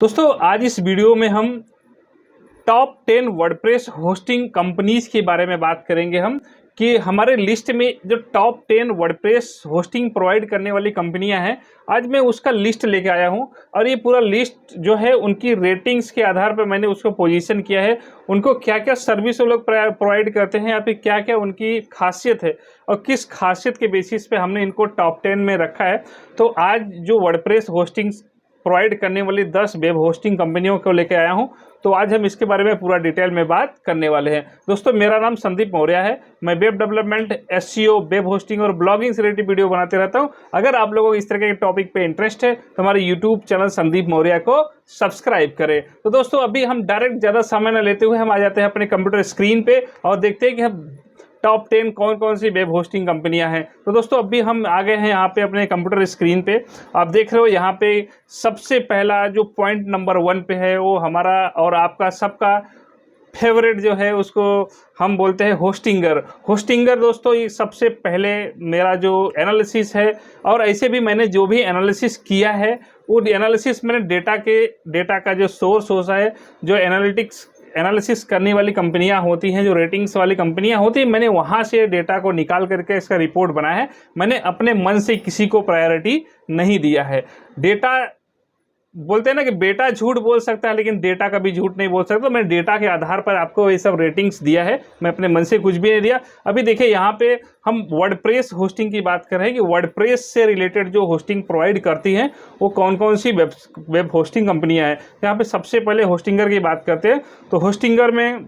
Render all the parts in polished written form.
दोस्तों आज इस वीडियो में हम टॉप 10 वर्डप्रेस होस्टिंग कंपनीज के बारे में बात करेंगे हम कि हमारे लिस्ट में जो टॉप 10 वर्डप्रेस होस्टिंग प्रोवाइड करने वाली कंपनियां हैं। आज मैं उसका लिस्ट लेके आया हूं और ये पूरा लिस्ट जो है उनकी रेटिंग्स के आधार पर मैंने उसको पोजीशन किया है। उनको क्या क्या सर्विस वो लोग प्रोवाइड करते हैं या फिर क्या क्या उनकी खासियत है और किस खासियत के बेसिस पे हमने इनको टॉप 10 में रखा है। तो आज जो वर्डप्रेस होस्टिंग प्रोवाइड करने वाली 10 वेब होस्टिंग कंपनियों को लेकर आया हूं, तो आज हम इसके बारे में पूरा डिटेल में बात करने वाले हैं। दोस्तों मेरा नाम संदीप मौर्य है। मैं web development, SEO, web hosting और ब्लॉगिंग से रिलेटेड वीडियो बनाते रहता हूं। अगर आप लोगों को इस तरह के टॉपिक पे इंटरेस्ट है तो हमारे यूट्यूब चैनल संदीप मौर्य को सब्सक्राइब करें। तो दोस्तों अभी हम डायरेक्ट ज़्यादा समय न लेते हुए हम आ जाते हैं अपने कंप्यूटर स्क्रीन पे और देखते हैं कि हम टॉप 10 कौन कौन सी वेब होस्टिंग कंपनियां हैं। तो दोस्तों अभी हम आ गए हैं यहाँ पे अपने कंप्यूटर स्क्रीन पे। आप देख रहे हो यहाँ पे सबसे पहला जो पॉइंट नंबर 1 पे है वो हमारा और आपका सबका फेवरेट जो है उसको हम बोलते हैं होस्टिंगर। होस्टिंगर दोस्तों ये सबसे पहले मेरा जो एनालिसिस है और ऐसे भी मैंने जो भी एनालिसिस किया है वो एनालिसिस मैंने डेटा का जो सोर्स होता है, जो एनालिसिस करने वाली कंपनियां होती हैं, जो रेटिंग्स वाली कंपनियां होती हैं, मैंने वहां से डेटा को निकाल करके इसका रिपोर्ट बनाया है। मैंने अपने मन से किसी को प्रायोरिटी नहीं दिया है। डेटा बोलते हैं ना कि बेटा झूठ बोल सकता है लेकिन डेटा का भी झूठ नहीं बोल सकता। तो मैंने डेटा के आधार पर आपको ये सब रेटिंग्स दिया है, मैं अपने मन से कुछ भी नहीं दिया। अभी देखिए यहाँ पे हम वर्डप्रेस होस्टिंग की बात कर रहे हैं कि वर्डप्रेस से रिलेटेड जो होस्टिंग प्रोवाइड करती हैं वो कौन कौन सी वेब होस्टिंग कंपनियां हैं। यहाँ पे सबसे पहले होस्टिंगर की बात करते हैं। तो होस्टिंगर में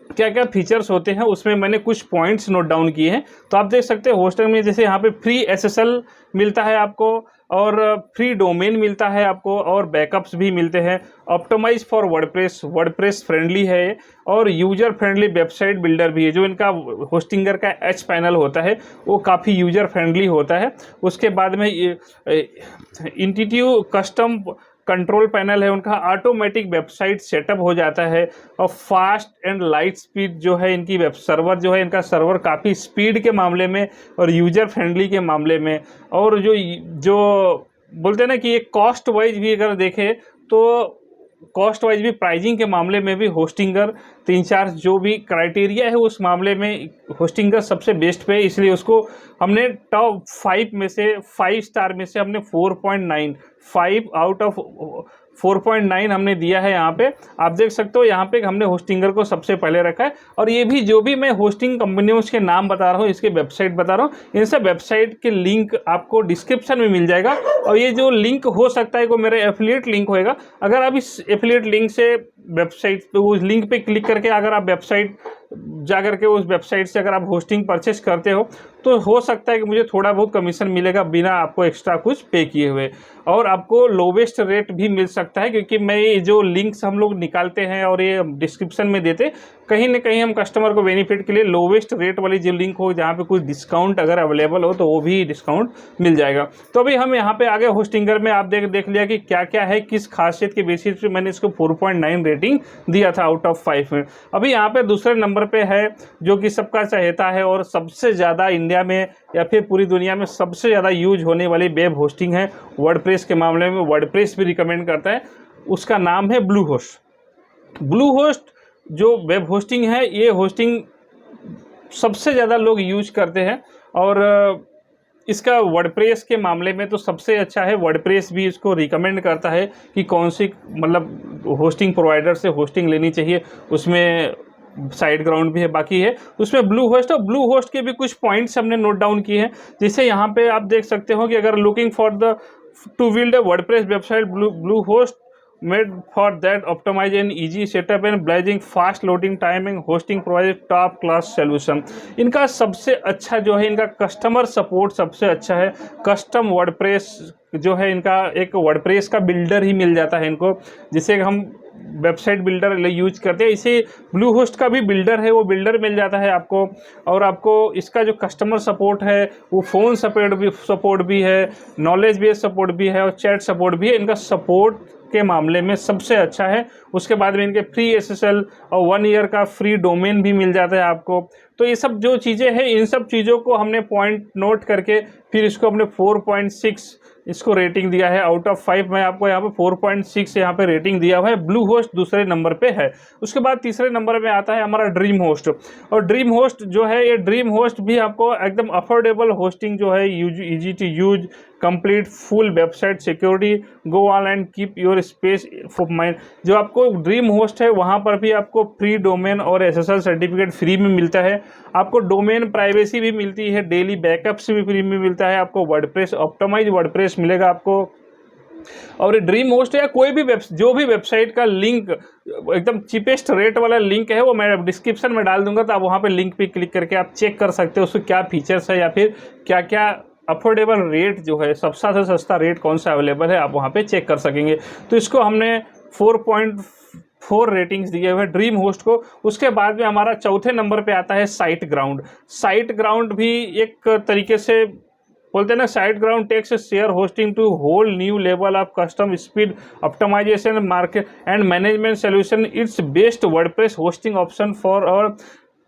क्या क्या फीचर्स होते हैं उसमें मैंने कुछ पॉइंट्स नोट डाउन किए हैं। तो आप देख सकते हैं होस्टिंग में जैसे यहाँ पे फ्री एसएसएल मिलता है आपको और फ्री डोमेन मिलता है आपको और बैकअप्स भी मिलते हैं। ऑप्टिमाइज फॉर वर्डप्रेस फ्रेंडली है और यूजर फ्रेंडली वेबसाइट बिल्डर भी है। जो इनका होस्टिंगर का एच पैनल होता है वो काफ़ी यूजर फ्रेंडली होता है। उसके बाद में इंट्यूटिव कस्टम कंट्रोल पैनल है उनका, ऑटोमेटिक वेबसाइट सेटअप हो जाता है और फास्ट एंड लाइट स्पीड जो है इनकी वेब सर्वर जो है, इनका सर्वर काफ़ी स्पीड के मामले में और यूजर फ्रेंडली के मामले में। और जो बोलते हैं ना कि ये कॉस्ट वाइज भी अगर देखें तो कॉस्ट वाइज भी प्राइजिंग के मामले में भी होस्टिंगर 3-4 जो भी क्राइटेरिया है उस मामले में होस्टिंगर सबसे बेस्ट पे, इसलिए उसको हमने टॉप 5 में से 5 स्टार में से हमने 4.9 5 आउट ऑफ 4.9 हमने दिया है। यहाँ पे आप देख सकते हो यहाँ पे हमने होस्टिंगर को सबसे पहले रखा है। और ये भी जो भी मैं होस्टिंग कंपनियों के नाम बता रहा हूँ, इसके वेबसाइट बता रहा हूँ, इन सब वेबसाइट के लिंक आपको डिस्क्रिप्शन में मिल जाएगा। और ये जो लिंक हो सकता है वो मेरा एफिलिएट लिंक होएगा। अगर आप इस एफिलिएट लिंक से वेबसाइट पे उस लिंक पे क्लिक करके अगर आप वेबसाइट जा करके उस वेबसाइट से अगर आप होस्टिंग परचेस करते हो तो हो सकता है कि मुझे थोड़ा बहुत कमीशन मिलेगा बिना आपको एक्स्ट्रा कुछ पे किए हुए। और आपको लोवेस्ट रेट भी मिल सकता है क्योंकि मैं ये जो लिंक्स हम लोग निकालते हैं और ये डिस्क्रिप्शन में देते, कहीं ना कहीं हम कस्टमर को बेनिफिट के लिए लोवेस्ट रेट वाली जो लिंक हो जहाँ पे कुछ डिस्काउंट अगर अवेलेबल हो तो वो भी डिस्काउंट मिल जाएगा। तो अभी हम यहाँ पे आगे होस्टिंगर में आप देख लिया कि क्या क्या है, किस खासियत के बेसिस पे मैंने इसको 4.9 रेटिंग दिया था आउट ऑफ 5 में। अभी यहाँ पे दूसरे नंबर पे है जो कि सबका चहेता है और सबसे ज़्यादा इंडिया में या फिर पूरी दुनिया में सबसे ज़्यादा यूज होने वाली वेब होस्टिंग है वर्डप्रेस के मामले में। वर्डप्रेस भी रिकमेंड करता है, उसका नाम है ब्लू होस्ट। ब्लू होस्ट जो वेब होस्टिंग है, ये होस्टिंग सबसे ज़्यादा लोग यूज करते हैं और इसका वर्डप्रेस के मामले में तो सबसे अच्छा है। वर्डप्रेस भी इसको रिकमेंड करता है कि कौन सी मतलब होस्टिंग प्रोवाइडर से होस्टिंग लेनी चाहिए, उसमें साइड ग्राउंड भी है, बाकी है उसमें ब्लू होस्ट। और ब्लू होस्ट के भी कुछ पॉइंट्स हमने नोट डाउन किए हैं। जैसे यहाँ पे आप देख सकते हो कि अगर looking for the two build a WordPress website, blue host made for that optimize and easy setup and blazing fast loading timing hosting provides top class solution। इनका सबसे अच्छा जो है इनका कस्टमर सपोर्ट सबसे अच्छा है। कस्टम वर्डप्रेस जो है इनका एक वर्डप्रेस का बिल्डर ही मिल जाता है इनको, जिसे हम वेबसाइट बिल्डर यूज करते हैं। इसे ब्लू होस्ट का भी बिल्डर है, वो बिल्डर मिल जाता है आपको। और आपको इसका जो कस्टमर सपोर्ट है वो फ़ोन सपोर्ट भी है, नॉलेज बेस सपोर्ट भी है और चैट सपोर्ट भी है। इनका सपोर्ट के मामले में सबसे अच्छा है। उसके बाद में इनके फ्री एसएसएल और 1 ईयर का फ्री डोमेन भी मिल जाता है आपको। तो ये सब जो चीज़ें हैं, इन सब चीज़ों को हमने पॉइंट नोट करके फिर इसको हमने 4.6 इसको रेटिंग दिया है आउट ऑफ 5। मैं आपको यहाँ पे 4.6 यहाँ पे रेटिंग दिया हुआ है। ब्लू होस्ट दूसरे नंबर पे है। उसके बाद तीसरे नंबर पे आता है हमारा ड्रीम होस्ट। और ड्रीम होस्ट जो है, ये ड्रीम होस्ट भी आपको एकदम अफोर्डेबल होस्टिंग जो है, easy to use, complete full website security, go online, keep your space for mind. जो आपको ड्रीम होस्ट है वहाँ पर भी आपको फ्री डोमेन और एसएसएल सर्टिफिकेट फ्री में मिलता है। आपको डोमेन प्राइवेसी भी मिलती है, डेली बैकअप्स भी फ्री में मिलता है, आपको वर्डप्रेस ऑप्टिमाइज वर्डप्रेस मिलेगा आपको। और ड्रीम होस्ट या कोई भी जो भी वेबसाइट का लिंक एकदम चीपेस्ट रेट वाला लिंक है वो मैं डिस्क्रिप्शन में डाल दूंगा, तो आप वहाँ पे लिंक पे क्लिक करके आप चेक कर सकते हो उसको क्या फीचर्स है या फिर क्या क्या अफोर्डेबल रेट जो है, सस्ता से सस्ता रेट कौन सा अवेलेबल है, आप वहाँ पे चेक कर सकेंगे। तो इसको हमने 4.4 रेटिंग्स दिए हुए ड्रीम होस्ट को। उसके बाद में हमारा चौथे नंबर पे आता है साइट ग्राउंड। साइट ग्राउंड भी एक तरीके से बोलते हैं ना, SiteGround takes share hosting to whole new level of custom speed optimisation market and management solution. It's best WordPress hosting option for our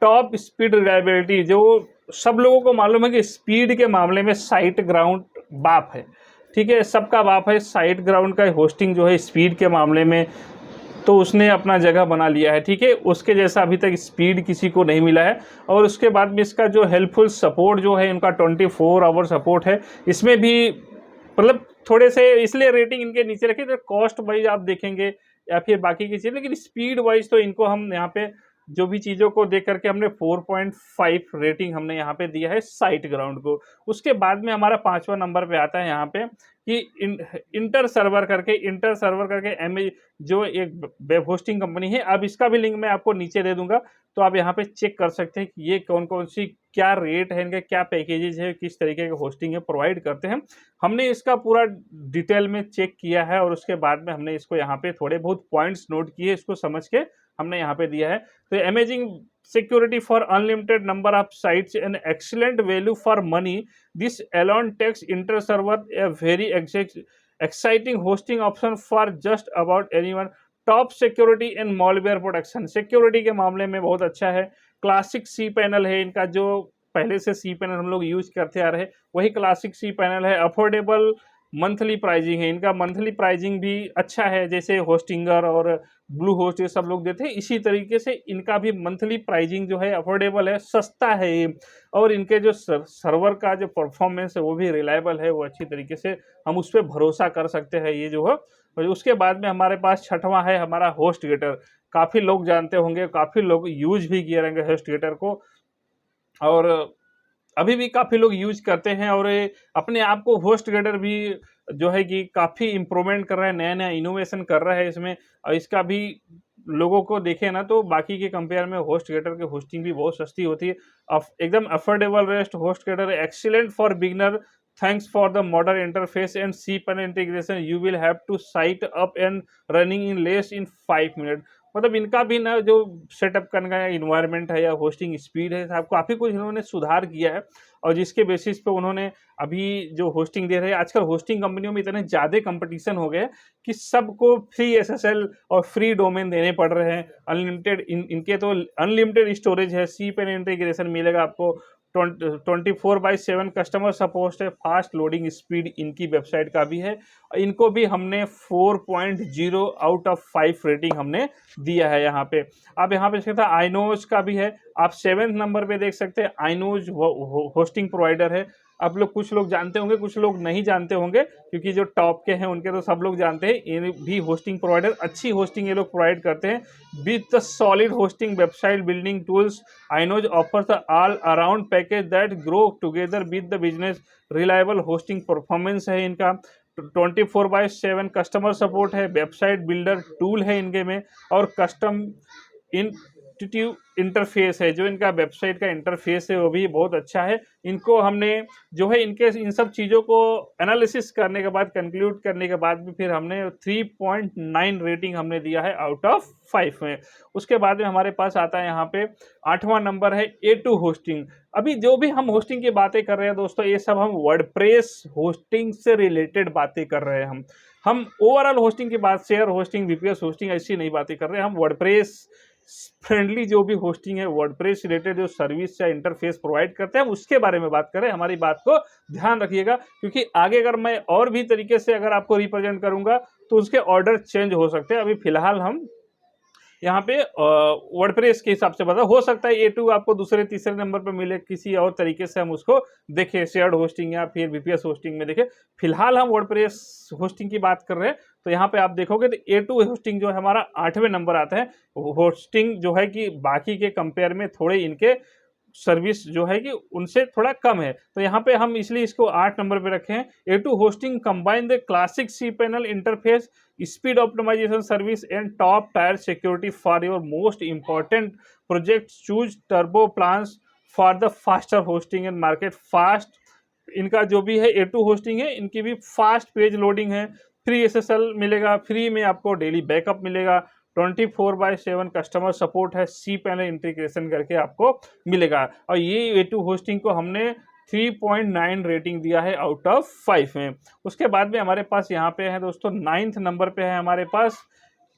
top speed reliability. जो सब लोगों को मालूम है कि स्पीड के मामले में साइट ग्राउंड बाप है, ठीक है, सबका बाप है। साइट ग्राउंड का होस्टिंग जो है स्पीड के मामले में तो उसने अपना जगह बना लिया है, ठीक है। उसके जैसा अभी तक स्पीड किसी को नहीं मिला है। और उसके बाद में इसका जो हेल्पफुल सपोर्ट जो है, इनका 24 आवर सपोर्ट है। इसमें भी मतलब थोड़े से इसलिए रेटिंग इनके नीचे रखी, तो कॉस्ट वाइज आप देखेंगे या फिर बाकी की चीज़, लेकिन स्पीड वाइज तो इनको हम यहाँ पे जो भी चीज़ों को देख करके हमने 4.5 रेटिंग हमने यहाँ पे दिया है साइट ग्राउंड को। उसके बाद में हमारा 5वां नंबर पे आता है यहाँ पे कि इंटर सर्वर करके जो एक वेब होस्टिंग कंपनी है। अब इसका भी लिंक मैं आपको नीचे दे दूंगा, तो आप यहाँ पे चेक कर सकते हैं कि ये कौन कौन सी क्या रेट है, इनके क्या पैकेजेज है, किस तरीके के होस्टिंग है प्रोवाइड करते हैं। हमने इसका पूरा डिटेल में चेक किया है और उसके बाद में हमने इसको यहाँ पे थोड़े बहुत पॉइंट्स नोट किए, इसको समझ के हमने यहाँ पे दिया है। तो amazing security for unlimited number of sites and excellent value for money, this alone takes inter server a very exciting hosting option for just about anyone. Top security and malware protection, security के मामले में बहुत अच्छा है। Classic C panel है इनका, जो पहले से सी पैनल हम लोग यूज करते आ रहे वही क्लासिक सी पैनल है। अफोर्डेबल मंथली प्राइजिंग है इनका, मंथली प्राइजिंग भी अच्छा है, जैसे होस्टिंगर और ब्लू होस्ट ये सब लोग देते हैं, इसी तरीके से इनका भी मंथली प्राइजिंग जो है अफोर्डेबल है, सस्ता है ये। और इनके जो सर्वर का जो परफॉर्मेंस है वो भी रिलायबल है, वो अच्छी तरीके से हम उस पर भरोसा कर सकते हैं ये जो है। और उसके बाद में हमारे पास छठवां है हमारा होस्टगेटर। काफ़ी लोग जानते होंगे, काफ़ी लोग यूज भी किए रहेंगे होस्टगेटर को, और अभी भी काफ़ी लोग यूज करते हैं। और अपने आप को होस्टगेटर भी जो है कि काफ़ी इम्प्रूवमेंट कर रहा है, नया नया इनोवेशन कर रहा है इसमें। और इसका भी लोगों को देखें ना तो बाकी के कंपेयर में होस्टगेटर की होस्टिंग भी बहुत सस्ती होती है। एकदम affordable rest HostGator, excellent for beginner, thanks for the modern interface and cPanel integration, you will have to site up and running in less in 5 minute. मतलब इनका भी ना जो सेटअप करने का इन्वायरमेंट है या होस्टिंग स्पीड है, साहब काफ़ी कुछ इन्होंने सुधार किया है। और जिसके बेसिस पे उन्होंने अभी जो होस्टिंग दे रहे हैं, आजकल होस्टिंग कंपनियों में इतने ज़्यादा कंपटीशन हो गए कि सबको फ्री एसएसएल और फ्री डोमेन देने पड़ रहे हैं। अनलिमिटेड इनके तो अनलिमिटेड स्टोरेज है, सी पेन इंटीग्रेशन मिलेगा आपको, 24/7 कस्टमर सपोर्ट है, फास्ट लोडिंग स्पीड इनकी वेबसाइट का भी है। इनको भी हमने 4.0 आउट ऑफ 5 रेटिंग हमने दिया है यहाँ पे। आप यहाँ पे देखते हैं आइनोज का भी है, आप 7वें नंबर पे देख सकते हैं। आइनोज होस्टिंग प्रोवाइडर है। आप लोग कुछ लोग जानते होंगे, कुछ लोग नहीं जानते होंगे, क्योंकि जो टॉप के हैं उनके तो सब लोग जानते हैं। ये भी होस्टिंग प्रोवाइडर, अच्छी होस्टिंग ये लोग प्रोवाइड करते हैं with the solid hosting website building tools. Ionos offers the all around package that grow together with the business. Reliable hosting performance है इनका, 24/7 कस्टमर सपोर्ट है, वेबसाइट बिल्डर टूल है इनके में, और कस्टम इंट्यूटिव इंटरफेस है। जो इनका वेबसाइट का इंटरफेस है वो भी बहुत अच्छा है। इनको हमने जो है इनके इन सब चीज़ों को एनालिसिस करने के बाद, कंक्लूड करने के बाद भी फिर हमने 3.9 रेटिंग हमने दिया है आउट ऑफ 5 में। उसके बाद में हमारे पास आता है यहाँ पे 8वां नंबर है A2 होस्टिंग। अभी जो भी हम होस्टिंग की बातें कर रहे हैं दोस्तों, ये सब हम वर्डप्रेस होस्टिंग से रिलेटेड बातें कर रहे हैं। हम ओवरऑल होस्टिंग की बात, शेयर होस्टिंग, वीपीएस होस्टिंग ऐसी नहीं बातें कर रहे हैं। हम वर्डप्रेस फ्रेंडली जो भी होस्टिंग है, वर्डप्रेस रिलेटेड जो सर्विस या इंटरफेस प्रोवाइड करते हैं, उसके बारे में बात करें। हमारी बात को ध्यान रखिएगा, क्योंकि आगे अगर मैं और भी तरीके से अगर आपको रिप्रेजेंट करूंगा तो उसके ऑर्डर चेंज हो सकते हैं। अभी फिलहाल हम यहाँ पे वर्डप्रेस के हिसाब से बता, हो सकता है A2 आपको दूसरे तीसरे नंबर पर मिले, किसी और तरीके से हम उसको देखें, शेयर्ड होस्टिंग या फिर VPS होस्टिंग में देखें। फिलहाल हम वर्डप्रेस होस्टिंग की बात कर रहे हैं, तो यहाँ पे आप देखोगे तो A2 होस्टिंग जो है हमारा 8वें नंबर आता है। होस्टिंग जो है कि बाकी के कंपेयर में थोड़े इनके सर्विस जो है कि उनसे थोड़ा कम है, तो यहाँ पे हम इसलिए इसको 8 नंबर पे रखे हैं। A2 hosting combine the classic cPanel interface, speed optimization service and top tier security for your most important projects. Choose turbo plans for the faster hosting and market fast। इनका जो भी है A2 होस्टिंग है, इनकी भी fast page loading है, free SSL मिलेगा, free में आपको डेली बैकअप मिलेगा, 24/7 कस्टमर सपोर्ट है, cPanel इंटीग्रेशन करके आपको मिलेगा। और ये A2 होस्टिंग को हमने 3.9 रेटिंग दिया है आउट ऑफ 5 में। उसके बाद में हमारे पास यहाँ पे है दोस्तों 9th नंबर पे है हमारे पास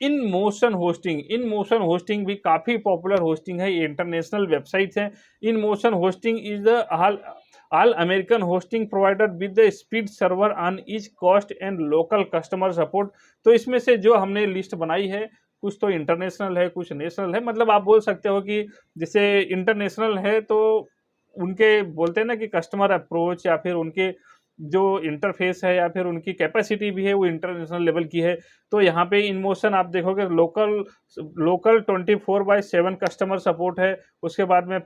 InMotion hosting. InMotion hosting भी काफ़ी पॉपुलर होस्टिंग है, ये इंटरनेशनल वेबसाइट है। InMotion hosting is the all American hosting provider with the speed server on each cost and local customer support. तो इसमें से जो हमने लिस्ट बनाई है, कुछ तो इंटरनेशनल है, कुछ नेशनल है। मतलब आप बोल सकते हो कि जैसे इंटरनेशनल है तो उनके बोलते हैं ना कि कस्टमर अप्रोच या फिर उनके जो इंटरफेस है या फिर उनकी कैपेसिटी भी है वो इंटरनेशनल लेवल की है। तो यहाँ पे इन मोशन आप देखोगे लोकल 24/7 कस्टमर सपोर्ट है। उसके बाद में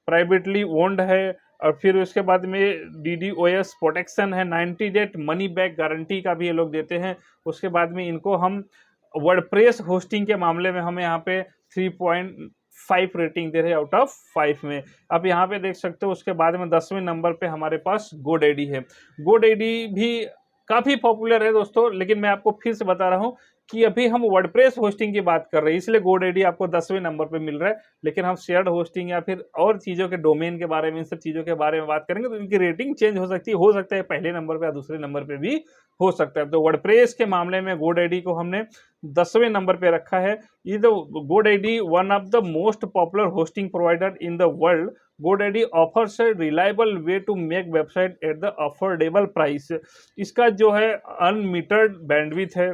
प्राइवेटली ओन्ड है, और फिर उसके बाद में DDoS प्रोटेक्शन है, 90 डेज मनी बैक गारंटी का भी ये लोग देते हैं। उसके बाद में इनको हम वर्डप्रेस होस्टिंग के मामले में हमें यहाँ पे 3.5 रेटिंग दे रहे हैं आउट ऑफ 5 में। आप यहाँ पे देख सकते हो। उसके बाद में 10वें नंबर पे हमारे पास GoDaddy है। GoDaddy भी काफ़ी पॉपुलर है दोस्तों, लेकिन मैं आपको फिर से बता रहा हूँ कि अभी हम वर्डप्रेस होस्टिंग की बात कर रहे हैं, इसलिए GoDaddy आपको 10वें नंबर पे मिल रहा है। लेकिन हम शेयर्ड होस्टिंग या फिर और चीज़ों के डोमेन के बारे में, इन सब चीज़ों के बारे में बात करेंगे तो इनकी रेटिंग चेंज हो सकती है। हो सकता है पहले नंबर पे या दूसरे नंबर पे भी हो सकता है। तो वर्डप्रेस के मामले में GoDaddy को हमने 10वें नंबर पे रखा है। ये the GoDaddy one of the most popular hosting provider in the world. GoDaddy offers a reliable way to make website at the affordable price. इसका जो है अनमीटर्ड बैंडविड्थ है,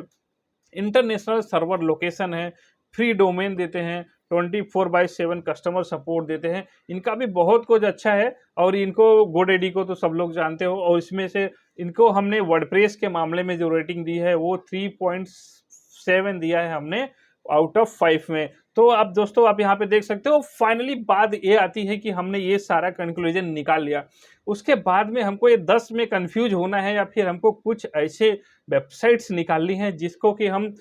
इंटरनेशनल सर्वर लोकेशन है, फ्री डोमेन देते हैं, 24/7 customer support देते हैं। इनका भी बहुत कुछ अच्छा है, और इनको GoDaddy को तो सब लोग जानते हो। और इसमें से इनको हमने वर्डप्रेस के मामले में जो रेटिंग दी है वो 3.7 दिया है हमने आउट ऑफ 5 में। तो आप दोस्तों आप यहाँ पे देख सकते हो। फाइनली बात ये आती है कि हमने ये सारा कंक्लूजन निकाल लिया, उसके बाद में हमको ये 10 में कंफ्यूज होना है या फिर हमको कुछ ऐसे वेबसाइट्स निकालनी है जिसको कि हम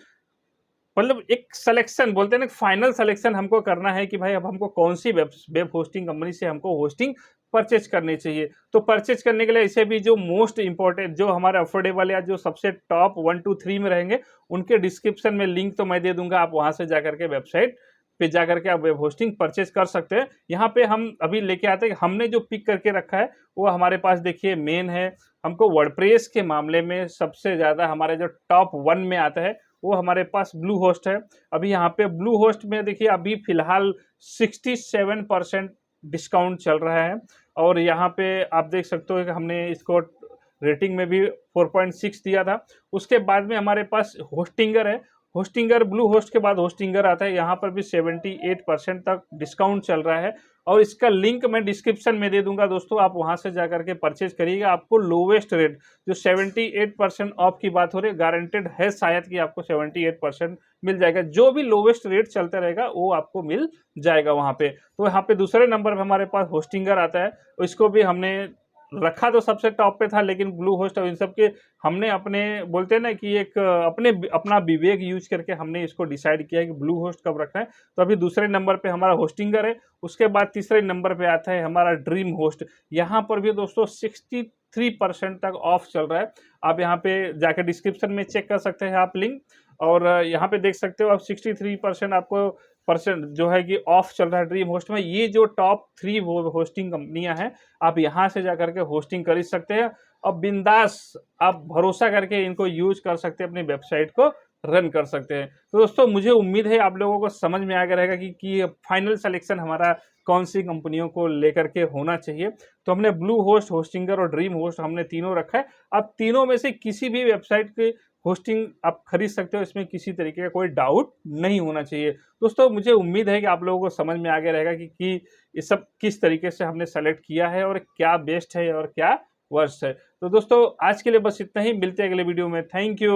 मतलब एक सिलेक्शन बोलते हैं ना, फाइनल सिलेक्शन हमको करना है कि भाई अब हमको कौन सी वेब होस्टिंग कंपनी से हमको होस्टिंग परचेज करनी चाहिए। तो परचेज करने के लिए इसे भी जो मोस्ट इंपॉर्टेंट, जो हमारे अफोर्डेबल या जो सबसे टॉप 1 2 3 में रहेंगे, उनके डिस्क्रिप्शन में लिंक तो मैं दे दूंगा। आप वहां से जाकर के वेबसाइट पे जाकर के आप वेब होस्टिंग परचेज कर सकते हैं। यहाँ पे हम अभी लेके आते हैं, हमने जो पिक करके रखा है वो हमारे पास देखिए मेन है। हमको वर्डप्रेस के मामले में सबसे ज़्यादा हमारे जो टॉप 1 में आता है वो हमारे पास ब्लू होस्ट है। अभी यहाँ पे ब्लू होस्ट में देखिए अभी फिलहाल 67% डिस्काउंट चल रहा है, और यहाँ पे आप देख सकते हो कि हमने इसको रेटिंग में भी 4.6 दिया था। उसके बाद में हमारे पास होस्टिंगर है। होस्टिंगर ब्लू होस्ट के बाद होस्टिंगर आता है, यहाँ पर भी 78% तक डिस्काउंट चल रहा है, और इसका लिंक मैं डिस्क्रिप्शन में दे दूंगा दोस्तों। आप वहां से जाकर के परचेज करिएगा। आपको लोवेस्ट रेट जो 78% ऑफ की बात हो रही है, गारंटेड है शायद कि आपको 78% मिल जाएगा। जो भी लोवेस्ट रेट चलता रहेगा वो आपको मिल जाएगा वहां पे। तो यहाँ पे दूसरे नंबर पर हमारे पास होस्टिंगर आता है। इसको भी हमने रखा तो सबसे टॉप पे था, लेकिन ब्लू होस्ट और इन सब के हमने अपने बोलते हैं ना कि एक अपना विवेक यूज करके हमने इसको डिसाइड किया है कि ब्लू होस्ट कब रखना है। तो अभी दूसरे नंबर पे हमारा होस्टिंगर है। उसके बाद तीसरे नंबर पे आता है हमारा ड्रीम होस्ट। यहाँ पर भी दोस्तों 63% तक ऑफ चल रहा है। आप यहाँ पे जाके डिस्क्रिप्शन में चेक कर सकते हैं आप लिंक, और यहाँ पे देख सकते हो आप 63% आपको परसेंट जो है कि ऑफ चल रहा है ड्रीम होस्ट में। ये जो टॉप 3 होस्टिंग कंपनियां हैं, आप यहाँ से जाकर के होस्टिंग कर सकते हैं, और बिंदास आप भरोसा करके इनको यूज कर सकते हैं अपनी वेबसाइट को रन कर सकते हैं। तो दोस्तों मुझे उम्मीद है आप लोगों को समझ में आ गया रहेगा कि फाइनल सिलेक्शन हमारा कौन सी कंपनियों को लेकर के होना चाहिए। तो हमने ब्लू होस्ट, होस्टिंगर और ड्रीम होस्ट हमने तीनों रखा है। आप तीनों में से किसी भी वेबसाइट के होस्टिंग आप खरीद सकते हो, इसमें किसी तरीके का कोई डाउट नहीं होना चाहिए। दोस्तों मुझे उम्मीद है कि आप लोगों को समझ में आ गया रहेगा कि ये सब किस तरीके से हमने सेलेक्ट किया है और क्या बेस्ट है और क्या वर्स्ट है। तो दोस्तों आज के लिए बस इतना ही, मिलते हैं अगले वीडियो में। Thank you.